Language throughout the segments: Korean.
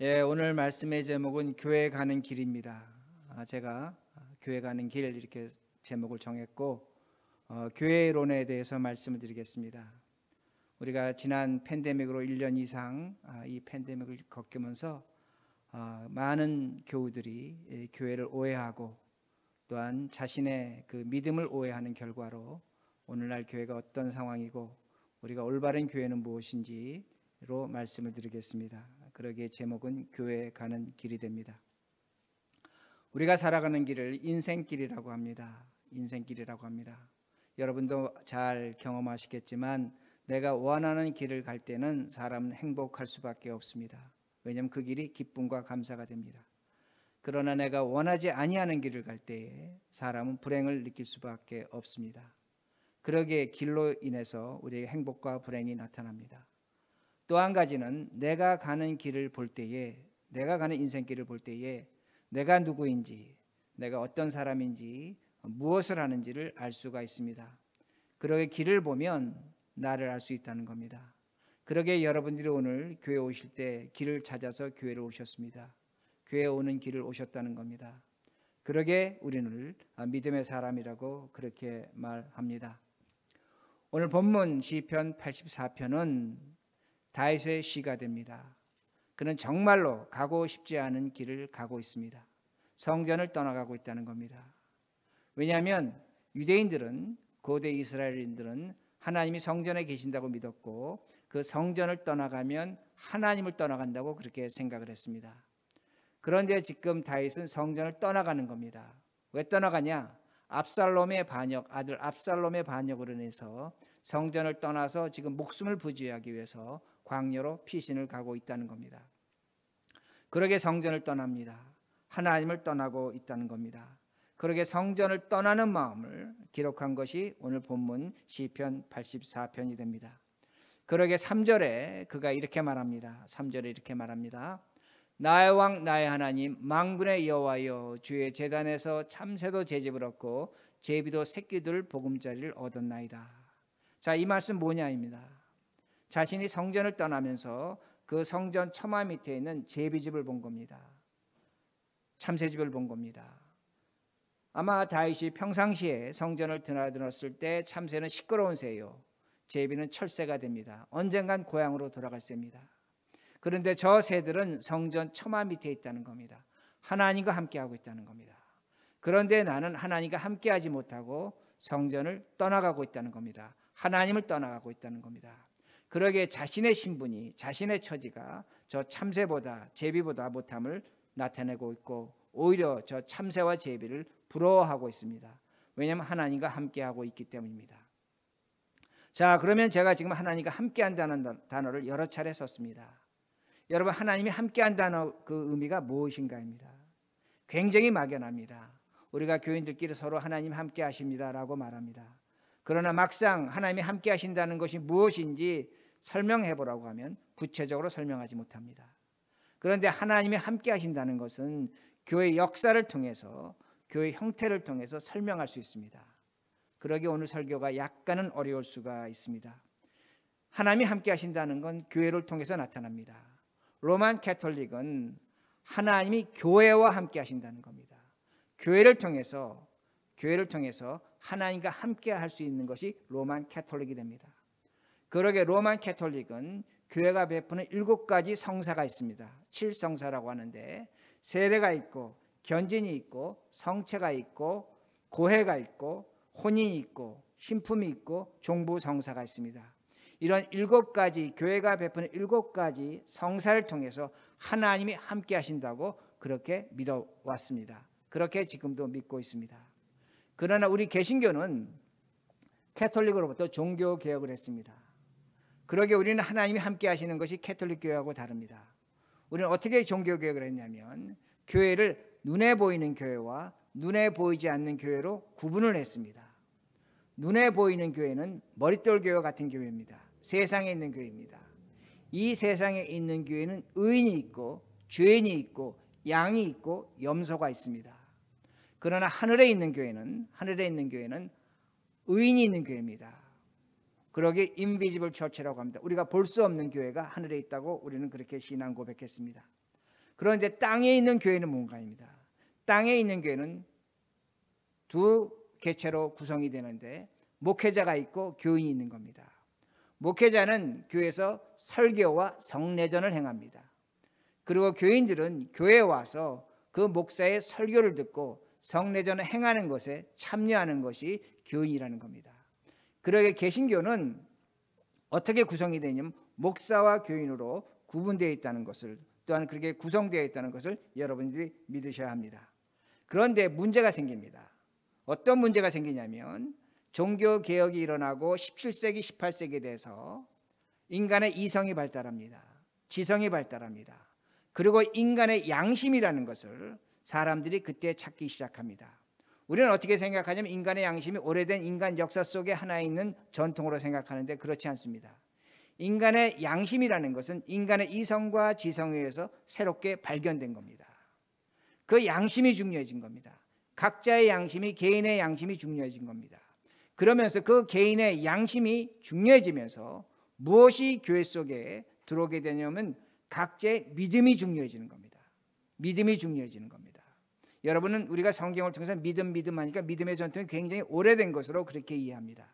오늘 말씀의 제목은 교회 가는 길입니다. 제가 교회 가는 길 이렇게 제목을 정했고 교회론에 대해서 말씀을 드리겠습니다. 우리가 지난 팬데믹으로 1년 이상 이 팬데믹을 겪으면서 많은 교우들이 교회를 오해하고 또한 자신의 그 믿음을 오해하는 결과로 오늘날 교회가 어떤 상황이고 우리가 올바른 교회는 무엇인지로 말씀을 드리겠습니다. 그러기에 제목은 교회 가는 길이 됩니다. 우리가 살아가는 길을 인생길이라고 합니다. 인생길이라고 합니다. 여러분도 잘 경험하시겠지만 내가 원하는 길을 갈 때는 사람은 행복할 수밖에 없습니다. 왜냐하면 그 길이 기쁨과 감사가 됩니다. 그러나 내가 원하지 아니하는 길을 갈 때에 사람은 불행을 느낄 수밖에 없습니다. 그러기에 길로 인해서 우리의 행복과 불행이 나타납니다. 또 한 가지는 내가 가는 길을 볼 때에, 내가 가는 인생길을 볼 때에 내가 누구인지, 내가 어떤 사람인지, 무엇을 하는지를 알 수가 있습니다. 그러게 길을 보면 나를 알 수 있다는 겁니다. 그러게 여러분들이 오늘 교회 오실 때 길을 찾아서 교회를 오셨습니다. 교회에 오는 길을 오셨다는 겁니다. 그러게 우리는 믿음의 사람이라고 그렇게 말합니다. 오늘 본문 시편 84편은 다윗의 시가 됩니다. 그는 정말로 가고 싶지 않은 길을 가고 있습니다. 성전을 떠나가고 있다는 겁니다. 왜냐하면 유대인들은, 고대 이스라엘인들은 하나님이 성전에 계신다고 믿었고 그 성전을 떠나가면 하나님을 떠나간다고 그렇게 생각을 했습니다. 그런데 지금 다윗은 성전을 떠나가는 겁니다. 왜 떠나가냐? 압살롬의 반역, 아들 압살롬의 반역으로 인해서 성전을 떠나서 지금 목숨을 부지하기 위해서 광야로 피신을 가고 있다는 겁니다. 그러게 성전을 떠납니다. 하나님을 떠나고 있다는 겁니다. 그러게 성전을 떠나는 마음을 기록한 것이 오늘 본문 시편 84편이 됩니다. 그러게 3절에 그가 이렇게 말합니다. 3절에 이렇게 말합니다. 나의 왕 나의 하나님 만군의 여호와여, 주의 제단에서 참새도 제집을 얻고 제비도 새끼들 보금자리를 얻었나이다. 자, 이 말씀 뭐냐입니다. 자신이 성전을 떠나면서 그 성전 처마 밑에 있는 제비집을 본 겁니다. 참새집을 본 겁니다. 아마 다윗이 평상시에 성전을 드나들었을 때 참새는 시끄러운 새요, 제비는 철새가 됩니다. 언젠간 고향으로 돌아갈 새입니다. 그런데 저 새들은 성전 처마 밑에 있다는 겁니다. 하나님과 함께하고 있다는 겁니다. 그런데 나는 하나님과 함께하지 못하고 성전을 떠나가고 있다는 겁니다. 하나님을 떠나가고 있다는 겁니다. 그러기에 자신의 신분이, 자신의 처지가 저 참새보다, 제비보다 못함을 나타내고 있고 오히려 저 참새와 제비를 부러워하고 있습니다. 왜냐하면 하나님과 함께하고 있기 때문입니다. 자, 그러면 제가 지금 하나님과 함께한다는 단어를 여러 차례 썼습니다. 여러분, 하나님이 함께한다는 그 의미가 무엇인가입니다. 굉장히 막연합니다. 우리가 교인들끼리 서로 하나님 함께 하십니다라고 말합니다. 그러나 막상 하나님이 함께 하신다는 것이 무엇인지 설명해 보라고 하면 구체적으로 설명하지 못합니다. 그런데 하나님이 함께 하신다는 것은 교회 역사를 통해서, 교회 형태를 통해서 설명할 수 있습니다. 그러기에 오늘 설교가 약간은 어려울 수가 있습니다. 하나님이 함께 하신다는 건 교회를 통해서 나타납니다. 로만 캐톨릭은 하나님이 교회와 함께 하신다는 겁니다. 교회를 통해서 하나님과 함께 할 수 있는 것이 로만 캐톨릭이 됩니다. 그러게 로만 캐톨릭은 교회가 베푸는 7가지 성사가 있습니다. 7성사라고 하는데 세례가 있고 견진이 있고 성체가 있고 고해가 있고 혼인이 있고 신품이 있고 종부성사가 있습니다. 이런 7가지, 교회가 베푸는 7가지 성사를 통해서 하나님이 함께 하신다고 그렇게 믿어왔습니다. 그렇게 지금도 믿고 있습니다. 그러나 우리 개신교는 캐톨릭으로부터 종교개혁을 했습니다. 그러게 우리는 하나님이 함께 하시는 것이 캐톨릭 교회하고 다릅니다. 우리는 어떻게 종교개혁을 했냐면 교회를 눈에 보이는 교회와 눈에 보이지 않는 교회로 구분을 했습니다. 눈에 보이는 교회는 머릿돌 교회 같은 교회입니다. 세상에 있는 교회입니다. 이 세상에 있는 교회는 의인이 있고 죄인이 있고 양이 있고 염소가 있습니다. 그러나 하늘에 있는 교회는 의인이 있는 교회입니다. 그러기에 인비지블 처치라고 합니다. 우리가 볼 수 없는 교회가 하늘에 있다고 우리는 그렇게 신앙 고백했습니다. 그런데 땅에 있는 교회는 뭔가입니다. 땅에 있는 교회는 두 개체로 구성이 되는데 목회자가 있고 교인이 있는 겁니다. 목회자는 교회에서 설교와 성례전을 행합니다. 그리고 교인들은 교회에 와서 그 목사의 설교를 듣고 성례전을 행하는 것에 참여하는 것이 교인이라는 겁니다. 그러게 개신교는 어떻게 구성이 되냐면 목사와 교인으로 구분되어 있다는 것을, 또한 그렇게 구성되어 있다는 것을 여러분들이 믿으셔야 합니다. 그런데 문제가 생깁니다. 어떤 문제가 생기냐면 종교개혁이 일어나고 17세기, 18세기에 대해서 인간의 이성이 발달합니다. 지성이 발달합니다. 그리고 인간의 양심이라는 것을 사람들이 그때 찾기 시작합니다. 우리는 어떻게 생각하냐면 인간의 양심이 오래된 인간 역사 속에 하나 있는 전통으로 생각하는데 그렇지 않습니다. 인간의 양심이라는 것은 인간의 이성과 지성에 의해서 새롭게 발견된 겁니다. 그 양심이 중요해진 겁니다. 각자의 양심이, 개인의 양심이 중요해진 겁니다. 그러면서 그 개인의 양심이 중요해지면서 무엇이 교회 속에 들어오게 되냐면 각자의 믿음이 중요해지는 겁니다. 믿음이 중요해지는 겁니다. 여러분은 우리가 성경을 통해서 믿음 하니까 믿음의 전통이 굉장히 오래된 것으로 그렇게 이해합니다.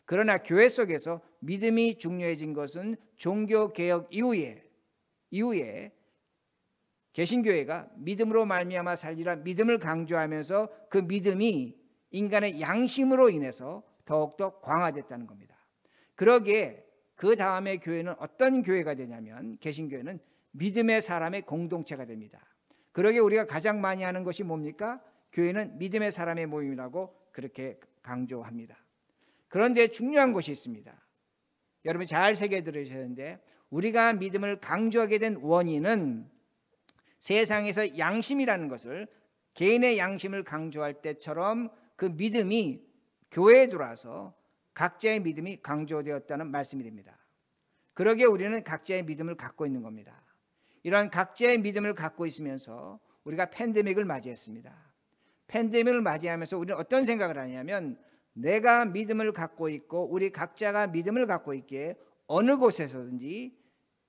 그러나 교회 속에서 믿음이 중요해진 것은 종교개혁 이후에 개신교회가 믿음으로 말미암아 살리라 믿음을 강조하면서 그 믿음이 인간의 양심으로 인해서 더욱더 강화됐다는 겁니다. 그러기에 그 다음에 교회는 어떤 교회가 되냐면 개신교회는 믿음의 사람의 공동체가 됩니다. 그러기에 우리가 가장 많이 하는 것이 뭡니까? 교회는 믿음의 사람의 모임이라고 그렇게 강조합니다. 그런데 중요한 것이 있습니다. 여러분 잘 새겨 들으셔야 되는데 우리가 믿음을 강조하게 된 원인은 세상에서 양심이라는 것을 개인의 양심을 강조할 때처럼 그 믿음이 교회에 들어와서 각자의 믿음이 강조되었다는 말씀이 됩니다. 그러기에 우리는 각자의 믿음을 갖고 있는 겁니다. 이런 각자의 믿음을 갖고 있으면서 우리가 팬데믹을 맞이했습니다. 팬데믹을 맞이하면서 우리는 어떤 생각을 하냐면 내가 믿음을 갖고 있고 우리 각자가 믿음을 갖고 있기에 어느 곳에서든지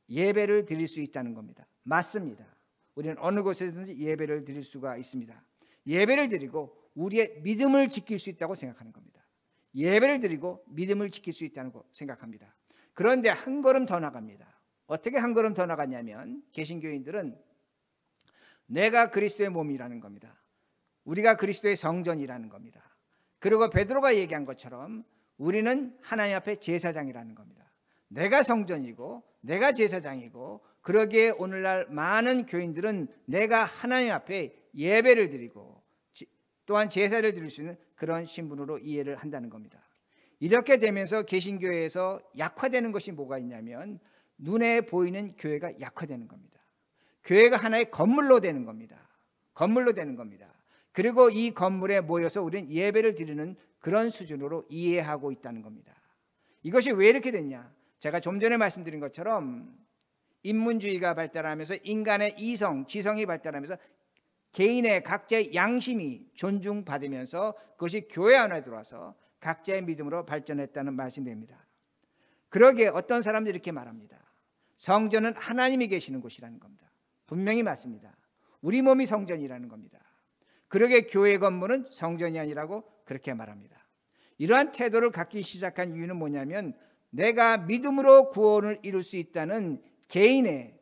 예배를 드릴 수 있다는 겁니다. 맞습니다. 우리는 어느 곳에서든지 예배를 드릴 수가 있습니다. 예배를 드리고 우리의 믿음을 지킬 수 있다고 생각하는 겁니다. 예배를 드리고 믿음을 지킬 수 있다는 거 생각합니다. 그런데 한 걸음 더 나갑니다. 어떻게 한 걸음 더 나갔냐면 개신교인들은 내가 그리스도의 몸이라는 겁니다. 우리가 그리스도의 성전이라는 겁니다. 그리고 베드로가 얘기한 것처럼 우리는 하나님 앞에 제사장이라는 겁니다. 내가 성전이고 내가 제사장이고 그러기에 오늘날 많은 교인들은 내가 하나님 앞에 예배를 드리고 또한 제사를 드릴 수 있는 그런 신분으로 이해를 한다는 겁니다. 이렇게 되면서 개신교회에서 약화되는 것이 뭐가 있냐면 눈에 보이는 교회가 약화되는 겁니다. 교회가 하나의 건물로 되는 겁니다. 건물로 되는 겁니다. 그리고 이 건물에 모여서 우리는 예배를 드리는 그런 수준으로 이해하고 있다는 겁니다. 이것이 왜 이렇게 됐냐? 제가 좀 전에 말씀드린 것처럼 인문주의가 발달하면서 인간의 이성, 지성이 발달하면서 개인의 각자의 양심이 존중받으면서 그것이 교회 안에 들어와서 각자의 믿음으로 발전했다는 말씀이 됩니다. 그러기에 어떤 사람들이 이렇게 말합니다. 성전은 하나님이 계시는 곳이라는 겁니다. 분명히 맞습니다. 우리 몸이 성전이라는 겁니다. 그러기에 교회 건물은 성전이 아니라고 그렇게 말합니다. 이러한 태도를 갖기 시작한 이유는 뭐냐면 내가 믿음으로 구원을 이룰 수 있다는 개인의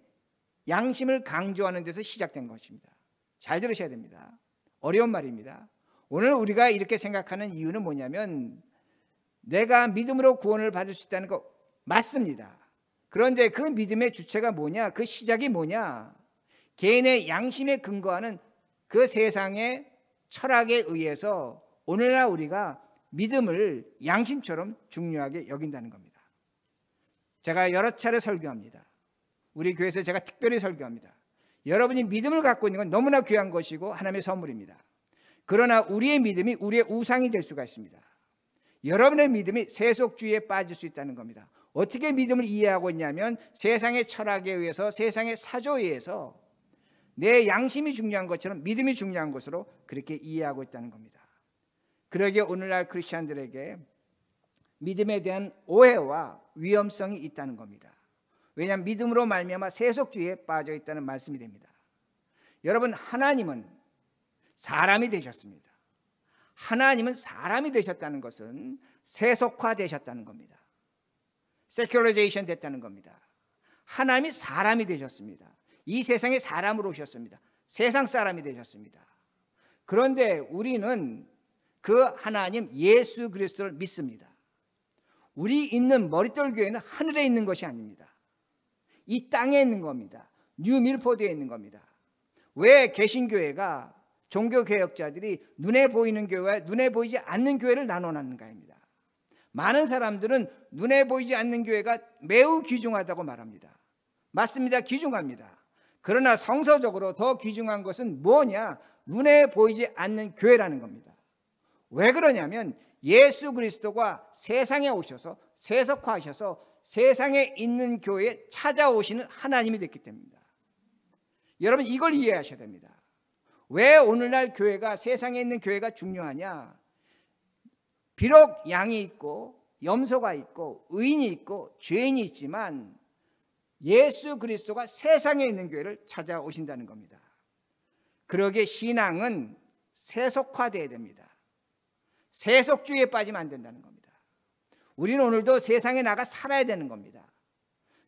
양심을 강조하는 데서 시작된 것입니다. 잘 들으셔야 됩니다. 어려운 말입니다. 오늘 우리가 이렇게 생각하는 이유는 뭐냐면 내가 믿음으로 구원을 받을 수 있다는 거 맞습니다. 그런데 그 믿음의 주체가 뭐냐? 그 시작이 뭐냐? 개인의 양심에 근거하는 그 세상의 철학에 의해서 오늘날 우리가 믿음을 양심처럼 중요하게 여긴다는 겁니다. 제가 여러 차례 설교합니다. 우리 교회에서 제가 특별히 설교합니다. 여러분이 믿음을 갖고 있는 건 너무나 귀한 것이고 하나님의 선물입니다. 그러나 우리의 믿음이 우리의 우상이 될 수가 있습니다. 여러분의 믿음이 세속주의에 빠질 수 있다는 겁니다. 어떻게 믿음을 이해하고 있냐면 세상의 철학에 의해서 세상의 사조에 의해서 내 양심이 중요한 것처럼 믿음이 중요한 것으로 그렇게 이해하고 있다는 겁니다. 그러기에 오늘날 크리스찬들에게 믿음에 대한 오해와 위험성이 있다는 겁니다. 왜냐하면 믿음으로 말미암아 세속주의에 빠져 있다는 말씀이 됩니다. 여러분, 하나님은 사람이 되셨습니다. 하나님은 사람이 되셨다는 것은 세속화되셨다는 겁니다. 세큘러제이션 됐다는 겁니다. 하나님이 사람이 되셨습니다. 이 세상에 사람으로 오셨습니다. 세상 사람이 되셨습니다. 그런데 우리는 그 하나님 예수 그리스도를 믿습니다. 우리 있는 머릿돌 교회는 하늘에 있는 것이 아닙니다. 이 땅에 있는 겁니다. 뉴 밀포드에 있는 겁니다. 왜 개신교회가 종교개혁자들이 눈에 보이는 교회와 눈에 보이지 않는 교회를 나눠놨는가입니다. 많은 사람들은 눈에 보이지 않는 교회가 매우 귀중하다고 말합니다. 맞습니다. 귀중합니다. 그러나 성서적으로 더 귀중한 것은 뭐냐? 눈에 보이지 않는 교회라는 겁니다. 왜 그러냐면 예수 그리스도가 세상에 오셔서 세속화하셔서 세상에 있는 교회에 찾아오시는 하나님이 됐기 때문입니다. 여러분, 이걸 이해하셔야 됩니다. 왜 오늘날 교회가, 세상에 있는 교회가 중요하냐? 비록 양이 있고 염소가 있고 의인이 있고 죄인이 있지만 예수 그리스도가 세상에 있는 교회를 찾아오신다는 겁니다. 그러기에 신앙은 세속화되어야 됩니다. 세속주의에 빠지면 안 된다는 겁니다. 우리는 오늘도 세상에 나가 살아야 되는 겁니다.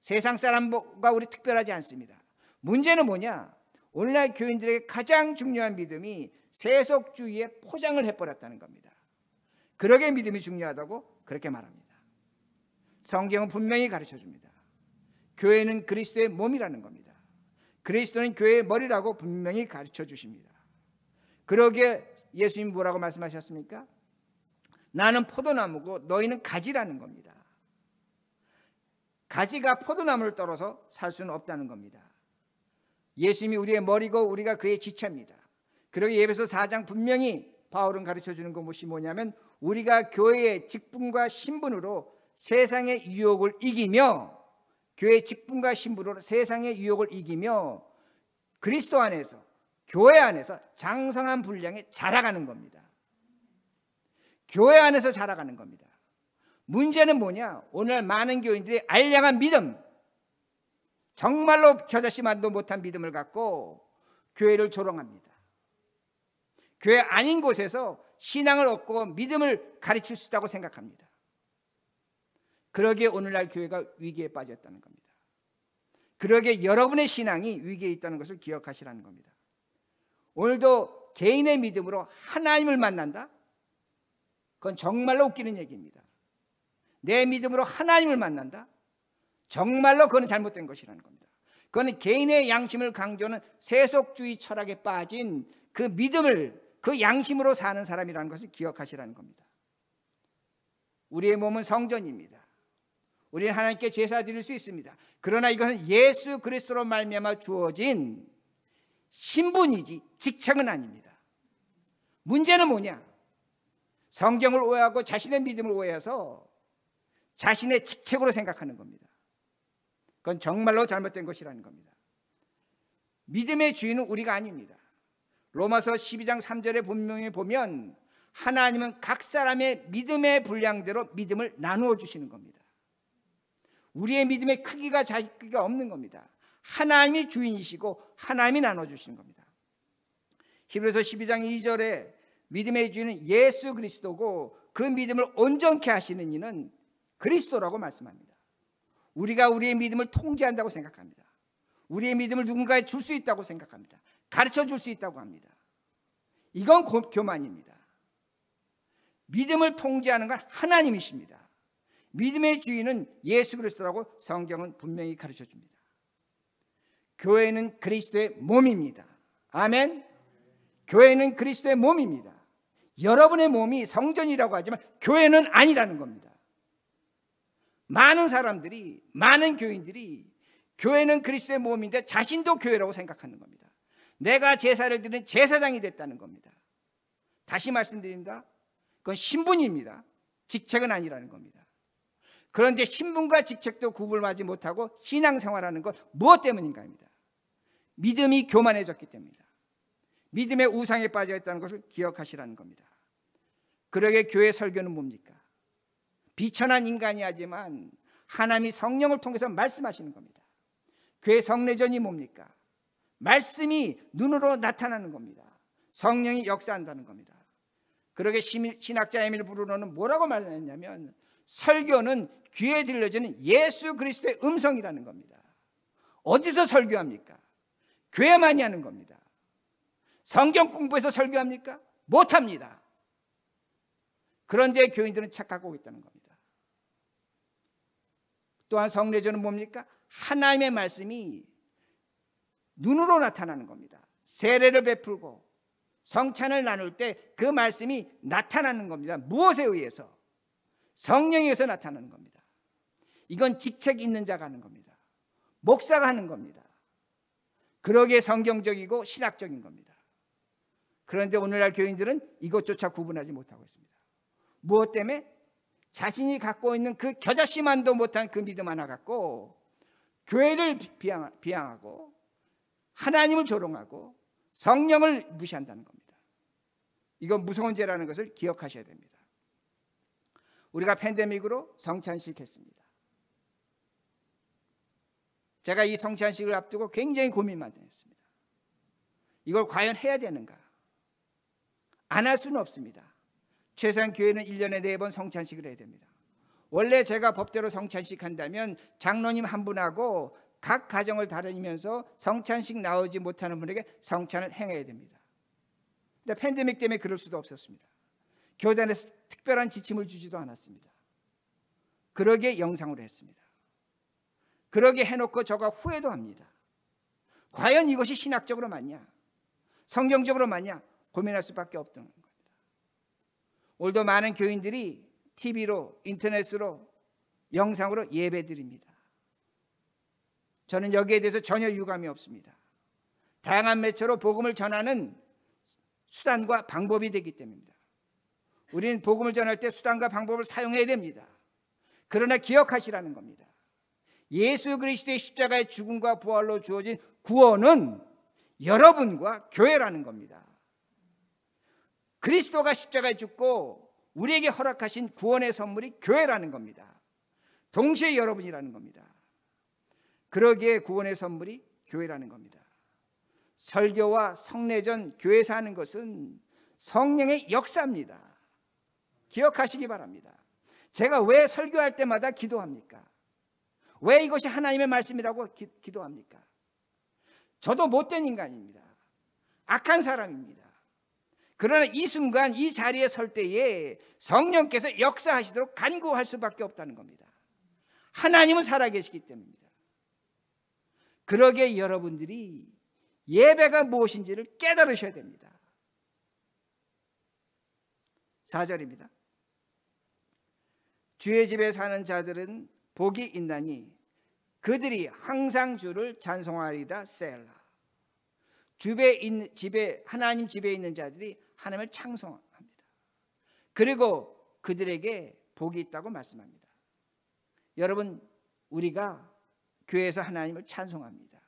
세상 사람과 우리 특별하지 않습니다. 문제는 뭐냐? 오늘날 교인들에게 가장 중요한 믿음이 세속주의에 포장을 해버렸다는 겁니다. 그러게 믿음이 중요하다고 그렇게 말합니다. 성경은 분명히 가르쳐줍니다. 교회는 그리스도의 몸이라는 겁니다. 그리스도는 교회의 머리라고 분명히 가르쳐 주십니다. 그러기에 예수님이 뭐라고 말씀하셨습니까? 나는 포도나무고 너희는 가지라는 겁니다. 가지가 포도나무를 떨어서 살 수는 없다는 겁니다. 예수님이 우리의 머리고 우리가 그의 지체입니다. 그러기에 에베소 4장 분명히 바울은 가르쳐주는 것이 뭐냐면 우리가 교회의 직분과 신분으로 세상의 유혹을 이기며, 교회의 직분과 신분으로 세상의 유혹을 이기며 그리스도 안에서, 교회 안에서 장성한 분량에 자라가는 겁니다. 교회 안에서 자라가는 겁니다. 문제는 뭐냐? 오늘 많은 교인들이 알량한 믿음, 정말로 겨자씨만도 못한 믿음을 갖고 교회를 조롱합니다. 교회 아닌 곳에서 신앙을 얻고 믿음을 가르칠 수 있다고 생각합니다. 그러기에 오늘날 교회가 위기에 빠졌다는 겁니다. 그러기에 여러분의 신앙이 위기에 있다는 것을 기억하시라는 겁니다. 오늘도 개인의 믿음으로 하나님을 만난다? 그건 정말로 웃기는 얘기입니다. 내 믿음으로 하나님을 만난다? 정말로 그건 잘못된 것이라는 겁니다. 그건 개인의 양심을 강조하는 세속주의 철학에 빠진 그 믿음을, 그 양심으로 사는 사람이라는 것을 기억하시라는 겁니다. 우리의 몸은 성전입니다. 우리는 하나님께 제사 드릴 수 있습니다. 그러나 이것은 예수 그리스도로 말미암아 주어진 신분이지 직책은 아닙니다. 문제는 뭐냐? 성경을 오해하고 자신의 믿음을 오해해서 자신의 직책으로 생각하는 겁니다. 그건 정말로 잘못된 것이라는 겁니다. 믿음의 주인은 우리가 아닙니다. 로마서 12장 3절에 분명히 보면 하나님은 각 사람의 믿음의 분량대로 믿음을 나누어 주시는 겁니다. 우리의 믿음의 크기가 자기 크기가 없는 겁니다. 하나님이 주인이시고 하나님이 나눠주시는 겁니다. 히브리서 12장 2절에 믿음의 주인은 예수 그리스도고 그 믿음을 온전케 하시는 이는 그리스도라고 말씀합니다. 우리가 우리의 믿음을 통제한다고 생각합니다. 우리의 믿음을 누군가에 줄 수 있다고 생각합니다. 가르쳐 줄 수 있다고 합니다. 이건 교만입니다. 믿음을 통제하는 건 하나님이십니다. 믿음의 주인은 예수 그리스도라고 성경은 분명히 가르쳐 줍니다. 교회는 그리스도의 몸입니다. 아멘. 교회는 그리스도의 몸입니다. 여러분의 몸이 성전이라고 하지만 교회는 아니라는 겁니다. 많은 사람들이, 많은 교인들이 교회는 그리스도의 몸인데 자신도 교회라고 생각하는 겁니다. 내가 제사를 드리는 제사장이 됐다는 겁니다. 다시 말씀드립니다. 그건 신분입니다. 직책은 아니라는 겁니다. 그런데 신분과 직책도 구분하지 못하고 신앙생활하는 것 무엇 때문인가입니다. 믿음이 교만해졌기 때문입니다. 믿음의 우상에 빠져 있다는 것을 기억하시라는 겁니다. 그러게 교회 설교는 뭡니까? 비천한 인간이 하지만 하나님이 성령을 통해서 말씀하시는 겁니다. 교회 성례전이 뭡니까? 말씀이 눈으로 나타나는 겁니다. 성령이 역사한다는 겁니다. 그러게 신학자 에밀 브루노는 뭐라고 말했냐면 설교는 귀에 들려지는 예수 그리스도의 음성이라는 겁니다. 어디서 설교합니까? 교회 많이 하는 겁니다. 성경 공부해서 설교합니까? 못합니다. 그런데 교인들은 착각하고 있다는 겁니다. 또한 성례전은 뭡니까? 하나님의 말씀이 눈으로 나타나는 겁니다. 세례를 베풀고 성찬을 나눌 때 그 말씀이 나타나는 겁니다. 무엇에 의해서? 성령에 의해서 나타나는 겁니다. 이건 직책 있는 자가 하는 겁니다. 목사가 하는 겁니다. 그러기에 성경적이고 신학적인 겁니다. 그런데 오늘날 교인들은 이것조차 구분하지 못하고 있습니다. 무엇 때문에? 자신이 갖고 있는 그 겨자씨만도 못한 그 믿음 하나 갖고 교회를 비방하고 하나님을 조롱하고 성령을 무시한다는 겁니다. 이건 무서운 죄라는 것을 기억하셔야 됩니다. 우리가 팬데믹으로 성찬식 했습니다. 제가 이 성찬식을 앞두고 굉장히 고민 많이 했습니다. 이걸 과연 해야 되는가? 안 할 수는 없습니다. 최소한 교회는 1년에 4번 성찬식을 해야 됩니다. 원래 제가 법대로 성찬식 한다면 장로님 한 분하고 각 가정을 다니면서 성찬식 나오지 못하는 분에게 성찬을 행해야 됩니다. 근데 팬데믹 때문에 그럴 수도 없었습니다. 교단에서 특별한 지침을 주지도 않았습니다. 그러기에 영상으로 했습니다. 그러게 해놓고 저가 후회도 합니다. 과연 이것이 신학적으로 맞냐? 성경적으로 맞냐? 고민할 수밖에 없던 겁니다. 오늘도 많은 교인들이 TV로, 인터넷으로, 영상으로 예배드립니다. 저는 여기에 대해서 전혀 유감이 없습니다. 다양한 매체로 복음을 전하는 수단과 방법이 되기 때문입니다. 우리는 복음을 전할 때 수단과 방법을 사용해야 됩니다. 그러나 기억하시라는 겁니다. 예수 그리스도의 십자가의 죽음과 부활로 주어진 구원은 여러분과 교회라는 겁니다. 그리스도가 십자가에 죽고 우리에게 허락하신 구원의 선물이 교회라는 겁니다. 동시에 여러분이라는 겁니다. 그러기에 구원의 선물이 교회라는 겁니다. 설교와 성례전, 교회에서 하는 것은 성령의 역사입니다. 기억하시기 바랍니다. 제가 왜 설교할 때마다 기도합니까? 왜 이것이 하나님의 말씀이라고 기도합니까? 저도 못된 인간입니다. 악한 사람입니다. 그러나 이 순간 이 자리에 설 때에 성령께서 역사하시도록 간구할 수밖에 없다는 겁니다. 하나님은 살아계시기 때문입니다. 그러기에 여러분들이 예배가 무엇인지를 깨달으셔야 됩니다. 4절입니다. 주의 집에 사는 자들은 복이 있나니 그들이 항상 주를 찬송하리다. 셀라. 하나님 집에 있는 자들이 하나님을 찬송합니다. 그리고 그들에게 복이 있다고 말씀합니다. 여러분, 우리가 교회에서 하나님을 찬송합니다.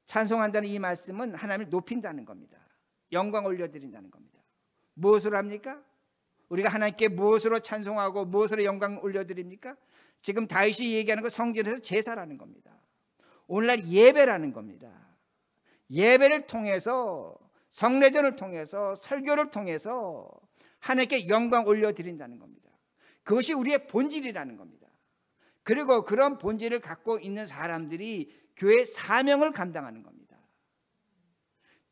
찬송한다는 이 말씀은 하나님을 높인다는 겁니다. 영광 올려드린다는 겁니다. 무엇으로 합니까? 우리가 하나님께 무엇으로 찬송하고 무엇으로 영광 올려드립니까? 지금 다윗이 얘기하는 것 성전에서 제사라는 겁니다. 오늘날 예배라는 겁니다. 예배를 통해서, 성례전을 통해서, 설교를 통해서 하나님께 영광 올려드린다는 겁니다. 그것이 우리의 본질이라는 겁니다. 그리고 그런 본질을 갖고 있는 사람들이 교회 사명을 감당하는 겁니다.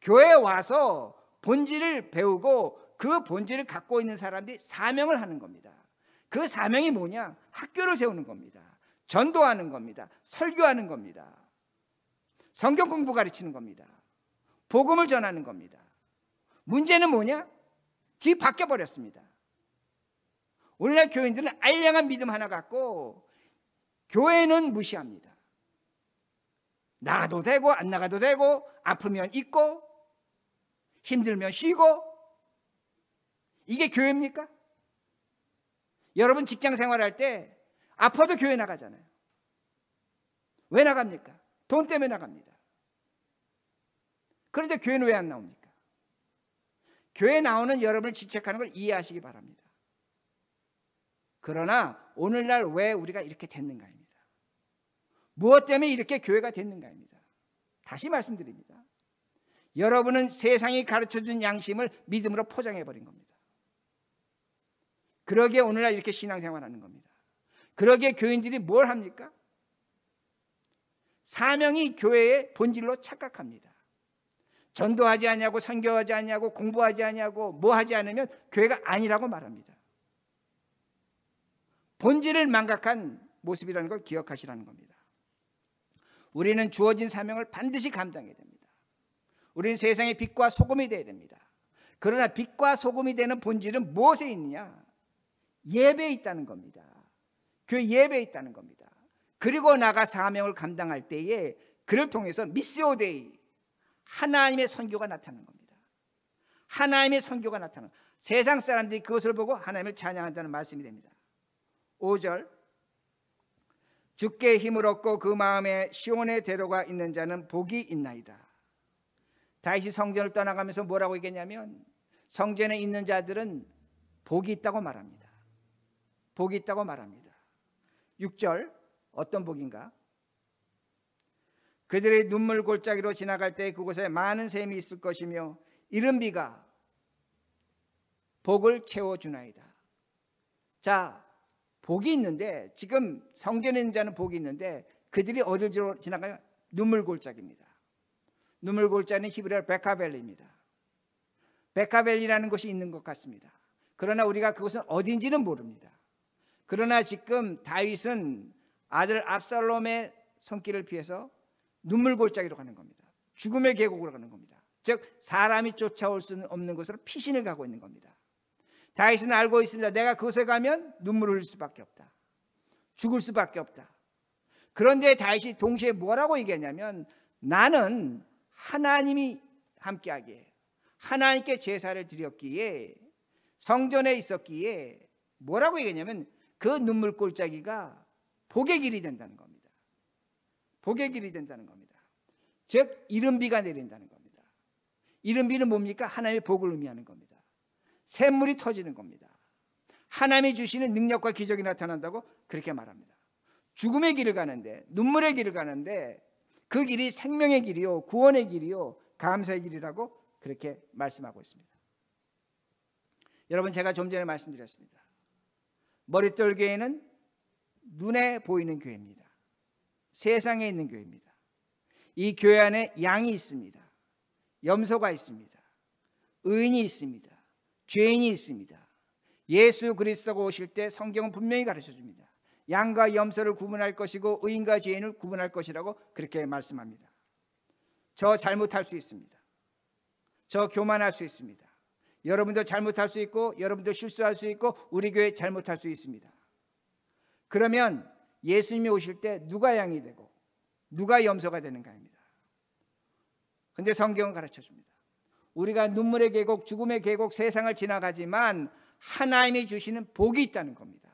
교회에 와서 본질을 배우고 그 본질을 갖고 있는 사람들이 사명을 하는 겁니다. 그 사명이 뭐냐? 학교를 세우는 겁니다. 전도하는 겁니다. 설교하는 겁니다. 성경 공부 가르치는 겁니다. 복음을 전하는 겁니다. 문제는 뭐냐? 뒤바뀌어 버렸습니다. 오늘날 교인들은 알량한 믿음 하나 갖고 교회는 무시합니다. 나가도 되고 안 나가도 되고, 아프면 있고 힘들면 쉬고, 이게 교회입니까? 여러분 직장 생활할 때 아파도 교회 나가잖아요. 왜 나갑니까? 돈 때문에 나갑니다. 그런데 교회는 왜 안 나옵니까? 교회 나오는 여러분을 지적하는 걸 이해하시기 바랍니다. 그러나 오늘날 왜 우리가 이렇게 됐는가입니다. 무엇 때문에 이렇게 교회가 됐는가입니다. 다시 말씀드립니다. 여러분은 세상이 가르쳐준 양심을 믿음으로 포장해버린 겁니다. 그러기에 오늘날 이렇게 신앙생활하는 겁니다. 그러기에 교인들이 뭘 합니까? 사명이 교회의 본질로 착각합니다. 전도하지 않냐고, 선교하지 않냐고, 공부하지 않냐고, 뭐 하지 않으면 교회가 아니라고 말합니다. 본질을 망각한 모습이라는 걸 기억하시라는 겁니다. 우리는 주어진 사명을 반드시 감당해야 됩니다. 우리는 세상의 빛과 소금이 되어야 됩니다. 그러나 빛과 소금이 되는 본질은 무엇에 있느냐? 예배에 있다는 겁니다. 그 예배에 있다는 겁니다. 그리고 나가 사명을 감당할 때에 그를 통해서 미시오 데이, 하나님의 선교가 나타나는 겁니다. 하나님의 선교가 나타나는, 세상 사람들이 그것을 보고 하나님을 찬양한다는 말씀이 됩니다. 5절, 주께 힘을 얻고 그 마음에 시온의 대로가 있는 자는 복이 있나이다. 다윗이 성전을 떠나가면서 뭐라고 얘기했냐면, 성전에 있는 자들은 복이 있다고 말합니다. 복이 있다고 말합니다. 6절, 어떤 복인가? 그들의 눈물 골짜기로 지나갈 때 그곳에 많은 샘이 있을 것이며 이른 비가 복을 채워주나이다. 자, 복이 있는데, 지금 성전에 있는 자는 복이 있는데 그들이 어디로 지나가요? 눈물 골짜기입니다. 눈물 골짜기는 히브리어로 베카벨리입니다. 베카벨리라는 곳이 있는 것 같습니다. 그러나 우리가 그곳은 어딘지는 모릅니다. 그러나 지금 다윗은 아들 압살롬의 손길을 피해서 눈물 골짜기로 가는 겁니다. 죽음의 계곡으로 가는 겁니다. 즉 사람이 쫓아올 수 없는 곳으로 피신을 가고 있는 겁니다. 다윗은 알고 있습니다. 내가 그곳에 가면 눈물을 흘릴 수밖에 없다. 죽을 수밖에 없다. 그런데 다윗이 동시에 뭐라고 얘기했냐면, 나는 하나님이 함께하기에, 하나님께 제사를 드렸기에, 성전에 있었기에 뭐라고 얘기했냐면 그 눈물 골짜기가 복의 길이 된다는 겁니다. 복의 길이 된다는 겁니다. 즉 이른 비가 내린다는 겁니다. 이른 비는 뭡니까? 하나님의 복을 의미하는 겁니다. 샘물이 터지는 겁니다. 하나님이 주시는 능력과 기적이 나타난다고 그렇게 말합니다. 죽음의 길을 가는데, 눈물의 길을 가는데 그 길이 생명의 길이요, 구원의 길이요, 감사의 길이라고 그렇게 말씀하고 있습니다. 여러분, 제가 좀 전에 말씀드렸습니다. 머릿돌 교회는 눈에 보이는 교회입니다. 세상에 있는 교회입니다. 이 교회 안에 양이 있습니다. 염소가 있습니다. 의인이 있습니다. 죄인이 있습니다. 예수 그리스도가 오실 때 성경은 분명히 가르쳐줍니다. 양과 염소를 구분할 것이고 의인과 죄인을 구분할 것이라고 그렇게 말씀합니다. 저 잘못할 수 있습니다. 저 교만할 수 있습니다. 여러분도 잘못할 수 있고 여러분도 실수할 수 있고 우리 교회 잘못할 수 있습니다. 그러면 예수님이 오실 때 누가 양이 되고 누가 염소가 되는가 합니다. 그런데 성경은 가르쳐줍니다. 우리가 눈물의 계곡, 죽음의 계곡, 세상을 지나가지만 하나님이 주시는 복이 있다는 겁니다.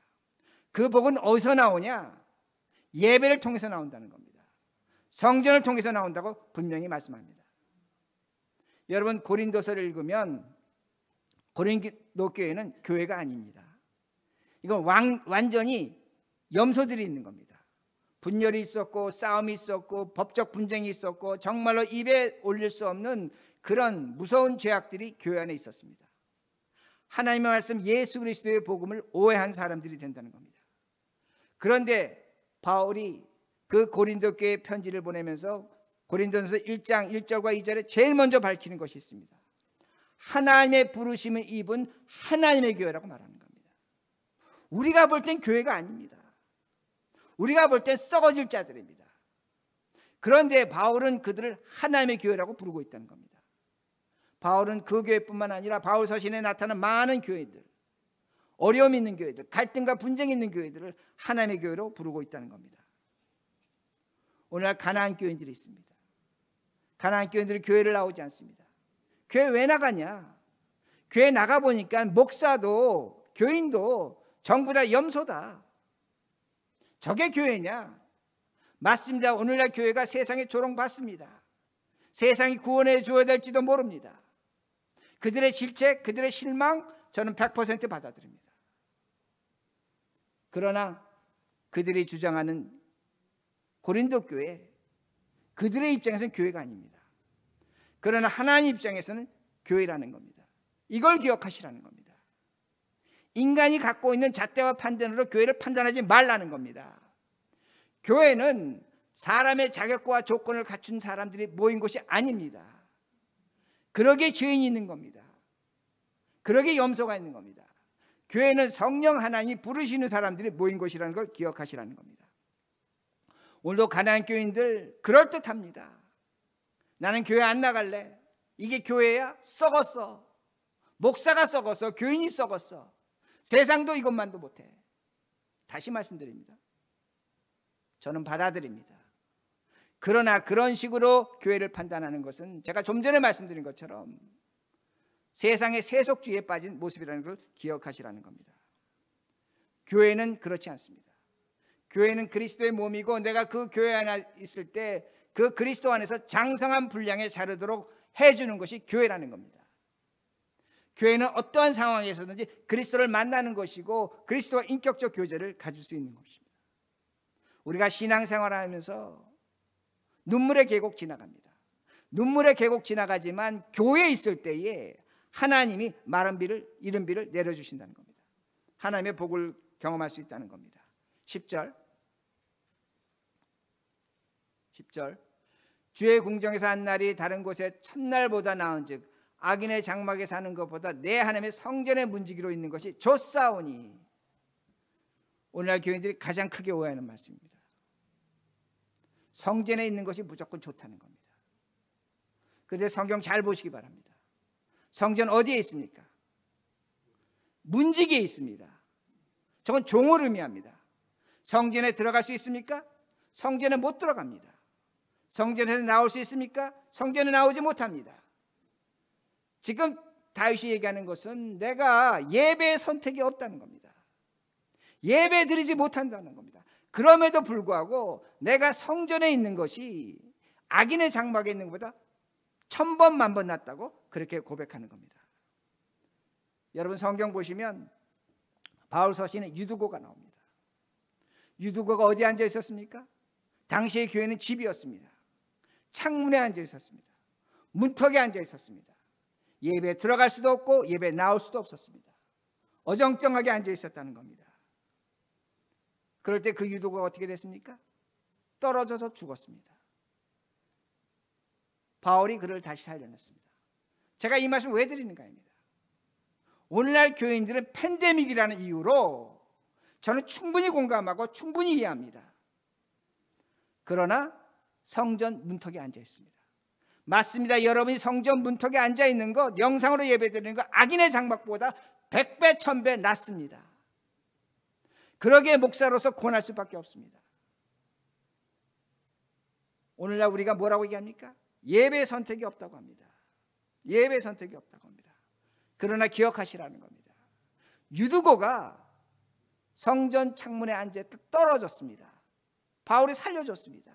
그 복은 어디서 나오냐? 예배를 통해서 나온다는 겁니다. 성전을 통해서 나온다고 분명히 말씀합니다. 여러분, 고린도서를 읽으면 고린도 교회는 교회가 아닙니다. 이건 완전히 염소들이 있는 겁니다. 분열이 있었고 싸움이 있었고 법적 분쟁이 있었고 정말로 입에 올릴 수 없는 그런 무서운 죄악들이 교회 안에 있었습니다. 하나님의 말씀 예수 그리스도의 복음을 오해한 사람들이 된다는 겁니다. 그런데 바울이 그 고린도 교회에 편지를 보내면서 고린도전서 1장 1절과 2절에 제일 먼저 밝히는 것이 있습니다. 하나님의 부르심을 입은 하나님의 교회라고 말하는 겁니다. 우리가 볼 땐 교회가 아닙니다. 우리가 볼 땐 썩어질 자들입니다. 그런데 바울은 그들을 하나님의 교회라고 부르고 있다는 겁니다. 바울은 그 교회뿐만 아니라 바울 서신에 나타난 많은 교회들, 어려움이 있는 교회들, 갈등과 분쟁이 있는 교회들을 하나님의 교회로 부르고 있다는 겁니다. 오늘날 가나안 교인들이 있습니다. 가나안 교인들이 교회를 나오지 않습니다. 교회 왜 나가냐? 교회 나가보니까 목사도 교인도 전부 다 염소다. 저게 교회냐? 맞습니다. 오늘날 교회가 세상에 조롱받습니다. 세상이 구원해 줘야 될지도 모릅니다. 그들의 질책, 그들의 실망 저는 100% 받아들입니다. 그러나 그들이 주장하는 고린도 교회, 그들의 입장에서는 교회가 아닙니다. 그러나 하나님 입장에서는 교회라는 겁니다. 이걸 기억하시라는 겁니다. 인간이 갖고 있는 잣대와 판단으로 교회를 판단하지 말라는 겁니다. 교회는 사람의 자격과 조건을 갖춘 사람들이 모인 곳이 아닙니다. 그러기에 죄인이 있는 겁니다. 그러기에 염소가 있는 겁니다. 교회는 성령 하나님이 부르시는 사람들이 모인 곳이라는 걸 기억하시라는 겁니다. 오늘도 가나안 교인들 그럴듯합니다. 나는 교회 안 나갈래. 이게 교회야? 썩었어. 목사가 썩었어. 교인이 썩었어. 세상도 이것만도 못해. 다시 말씀드립니다. 저는 받아들입니다. 그러나 그런 식으로 교회를 판단하는 것은 제가 좀 전에 말씀드린 것처럼 세상의 세속주의에 빠진 모습이라는 걸 기억하시라는 겁니다. 교회는 그렇지 않습니다. 교회는 그리스도의 몸이고 내가 그 교회 안에 있을 때 그 그리스도 안에서 장성한 분량에 자르도록 해주는 것이 교회라는 겁니다. 교회는 어떠한 상황에서든지 그리스도를 만나는 것이고 그리스도와 인격적 교제를 가질 수 있는 것입니다. 우리가 신앙생활을 하면서 눈물의 계곡 지나갑니다. 눈물의 계곡 지나가지만 교회에 있을 때에 하나님이 마른 비를 이른 비를 내려주신다는 겁니다. 하나님의 복을 경험할 수 있다는 겁니다. 10절 주의 궁정에서 한 날이 다른 곳에 첫날보다 나은즉 악인의 장막에 사는 것보다 내 하나님의 성전에 문지기로 있는 것이 좋사오니. 오늘날 교인들이 가장 크게 오해하는 말씀입니다. 성전에 있는 것이 무조건 좋다는 겁니다. 그런데 성경 잘 보시기 바랍니다. 성전 어디에 있습니까? 문지기에 있습니다. 저건 종을 의미합니다. 성전에 들어갈 수 있습니까? 성전에 못 들어갑니다. 성전에서 나올 수 있습니까? 성전에 나오지 못합니다. 지금 다윗이 얘기하는 것은 내가 예배의 선택이 없다는 겁니다. 예배 드리지 못한다는 겁니다. 그럼에도 불구하고 내가 성전에 있는 것이 악인의 장막에 있는 것보다 1000번 만번 낫다고 그렇게 고백하는 겁니다. 여러분 성경 보시면 바울 서신에 유두고가 나옵니다. 유두고가 어디에 앉아 있었습니까? 당시의 교회는 집이었습니다. 창문에 앉아 있었습니다. 문턱에 앉아 있었습니다. 예배에 들어갈 수도 없고 예배에 나올 수도 없었습니다. 어정쩡하게 앉아 있었다는 겁니다. 그럴 때 그 유도가 어떻게 됐습니까? 떨어져서 죽었습니다. 바울이 그를 다시 살려냈습니다. 제가 이 말씀을 왜 드리는가 합니다. 오늘날 교인들은 팬데믹이라는 이유로 저는 충분히 공감하고 충분히 이해합니다. 그러나 성전 문턱에 앉아 있습니다. 맞습니다. 여러분이 성전 문턱에 앉아 있는 것, 영상으로 예배드리는 것 악인의 장막보다 100배 1000배 낫습니다. 그러기에 목사로서 권할 수밖에 없습니다. 오늘날 우리가 뭐라고 얘기합니까? 예배 선택이 없다고 합니다. 예배 선택이 없다고 합니다. 그러나 기억하시라는 겁니다. 유두고가 성전 창문에 앉아 떨어졌습니다. 바울이 살려줬습니다.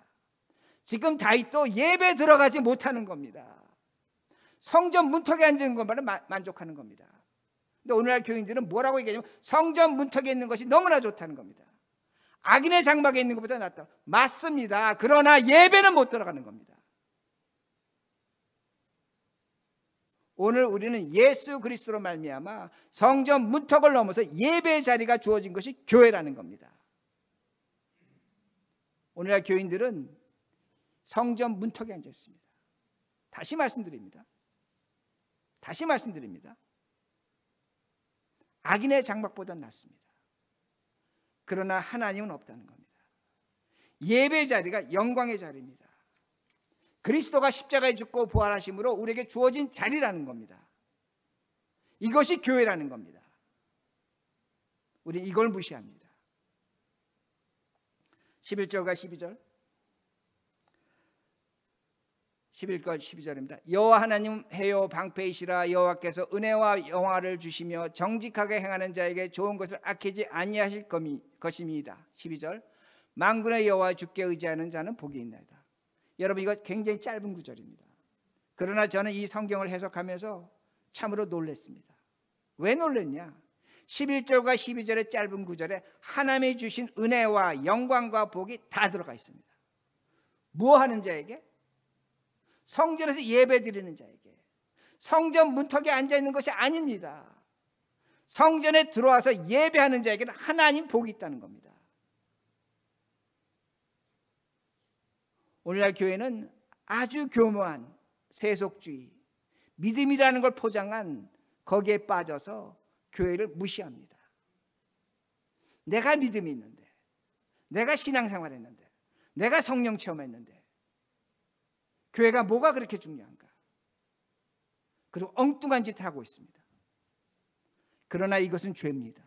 지금 다윗도 예배 들어가지 못하는 겁니다. 성전 문턱에 앉은 것만은 만족하는 겁니다. 근데 오늘날 교인들은 뭐라고 얘기하냐면 성전 문턱에 있는 것이 너무나 좋다는 겁니다. 악인의 장막에 있는 것보다 낫다. 맞습니다. 그러나 예배는 못 들어가는 겁니다. 오늘 우리는 예수 그리스도로 말미암아 성전 문턱을 넘어서 예배의 자리가 주어진 것이 교회라는 겁니다. 오늘날 교인들은 성전 문턱에 앉아 있습니다. 다시 말씀드립니다. 악인의 장막보다 낫습니다. 그러나 하나님은 없다는 겁니다. 예배의 자리가 영광의 자리입니다. 그리스도가 십자가에 죽고 부활하심으로 우리에게 주어진 자리라는 겁니다. 이것이 교회라는 겁니다. 우리 이걸 무시합니다. 11절과 12절입니다. 여호와 하나님 해요 방패이시라. 여호와께서 은혜와 영화를 주시며 정직하게 행하는 자에게 좋은 것을 아끼지 아니하실 것임이다. 12절 만군의 여호와 주께 의지하는 자는 복이 있나이다. 여러분 이거 굉장히 짧은 구절입니다. 그러나 저는 이 성경을 해석하면서 참으로 놀랐습니다. 왜 놀랐냐? 11절과 12절의 짧은 구절에 하나님이 주신 은혜와 영광과 복이 다 들어가 있습니다. 뭐 하는 자에게? 성전에서 예배드리는 자에게, 성전 문턱에 앉아있는 것이 아닙니다. 성전에 들어와서 예배하는 자에게는 하나님 복이 있다는 겁니다. 오늘날 교회는 아주 교묘한 세속주의, 믿음이라는 걸 포장한 거기에 빠져서 교회를 무시합니다. 내가 믿음이 있는데, 내가 신앙생활 했는데, 내가 성령 체험했는데 교회가 뭐가 그렇게 중요한가? 그리고 엉뚱한 짓을 하고 있습니다. 그러나 이것은 죄입니다.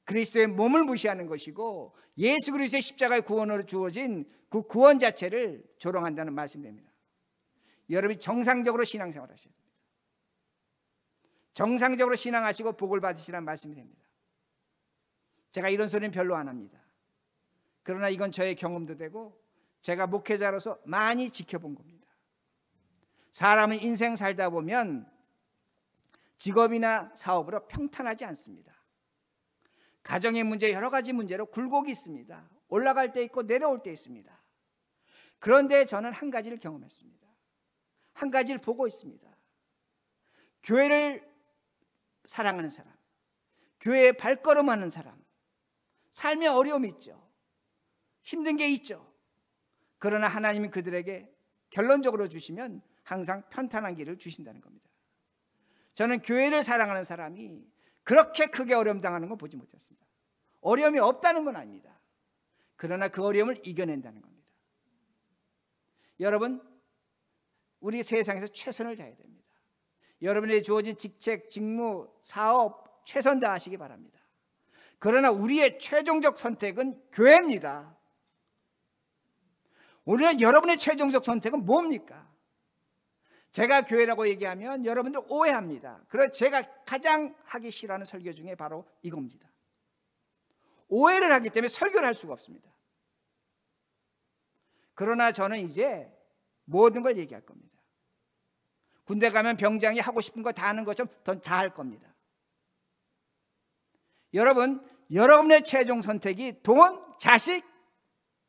그리스도의 몸을 무시하는 것이고 예수 그리스도의 십자가의 구원으로 주어진 그 구원 자체를 조롱한다는 말씀입니다. 여러분이 정상적으로 신앙생활 하셔야 됩니다. 정상적으로 신앙하시고 복을 받으시라는 말씀이 됩니다. 제가 이런 소리는 별로 안 합니다. 그러나 이건 저의 경험도 되고 제가 목회자로서 많이 지켜본 겁니다. 사람은 인생 살다 보면 직업이나 사업으로 평탄하지 않습니다. 가정의 문제, 여러 가지 문제로 굴곡이 있습니다. 올라갈 때 있고 내려올 때 있습니다. 그런데 저는 한 가지를 경험했습니다. 한 가지를 보고 있습니다. 교회를 사랑하는 사람, 교회에 발걸음하는 사람, 삶에 어려움이 있죠. 힘든 게 있죠. 그러나 하나님이 그들에게 결론적으로 주시면 항상 편탄한 길을 주신다는 겁니다. 저는 교회를 사랑하는 사람이 그렇게 크게 어려움 당하는 건 보지 못했습니다. 어려움이 없다는 건 아닙니다. 그러나 그 어려움을 이겨낸다는 겁니다. 여러분, 우리 세상에서 최선을 다해야 됩니다. 여러분의 주어진 직책, 직무, 사업 최선 다하시기 바랍니다. 그러나 우리의 최종적 선택은 교회입니다. 오늘 여러분의 최종적 선택은 뭡니까? 제가 교회라고 얘기하면 여러분들 오해합니다. 그래서 제가 가장 하기 싫어하는 설교 중에 바로 이겁니다. 오해를 하기 때문에 설교를 할 수가 없습니다. 그러나 저는 이제 모든 걸 얘기할 겁니다. 군대 가면 병장이 하고 싶은 거 다 하는 것처럼 다 할 겁니다. 여러분, 여러분의 최종 선택이 돈, 자식,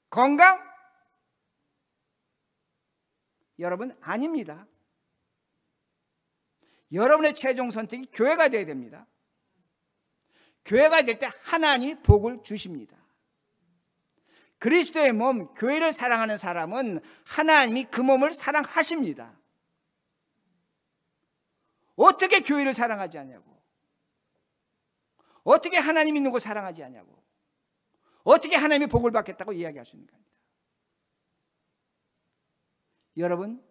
건강? 여러분, 아닙니다. 여러분의 최종 선택이 교회가 되어야 됩니다. 교회가 될 때 하나님이 복을 주십니다. 그리스도의 몸, 교회를 사랑하는 사람은 하나님이 그 몸을 사랑하십니다. 어떻게 교회를 사랑하지 않냐고, 어떻게 하나님 있는 거 사랑하지 않냐고, 어떻게 하나님이 복을 받겠다고 이야기할 수 있는 겁니다. 여러분,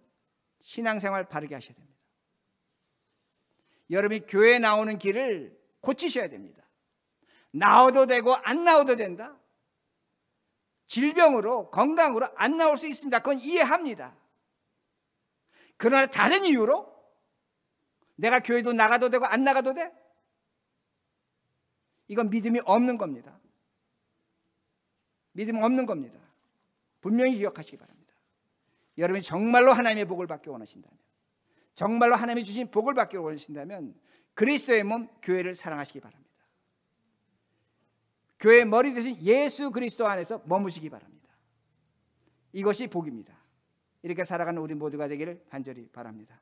신앙생활 바르게 하셔야 됩니다. 여러분이 교회에 나오는 길을 고치셔야 됩니다. 나와도 되고 안 나와도 된다. 질병으로, 건강으로 안 나올 수 있습니다. 그건 이해합니다. 그러나 다른 이유로 내가 교회도 나가도 되고 안 나가도 돼? 이건 믿음이 없는 겁니다. 믿음 없는 겁니다. 분명히 기억하시기 바랍니다. 여러분이 정말로 하나님의 복을 받기 원하신다면, 정말로 하나님이 주신 복을 받기 원하신다면 그리스도의 몸 교회를 사랑하시기 바랍니다. 교회의 머리 대신 예수 그리스도 안에서 머무시기 바랍니다. 이것이 복입니다. 이렇게 살아가는 우리 모두가 되기를 간절히 바랍니다.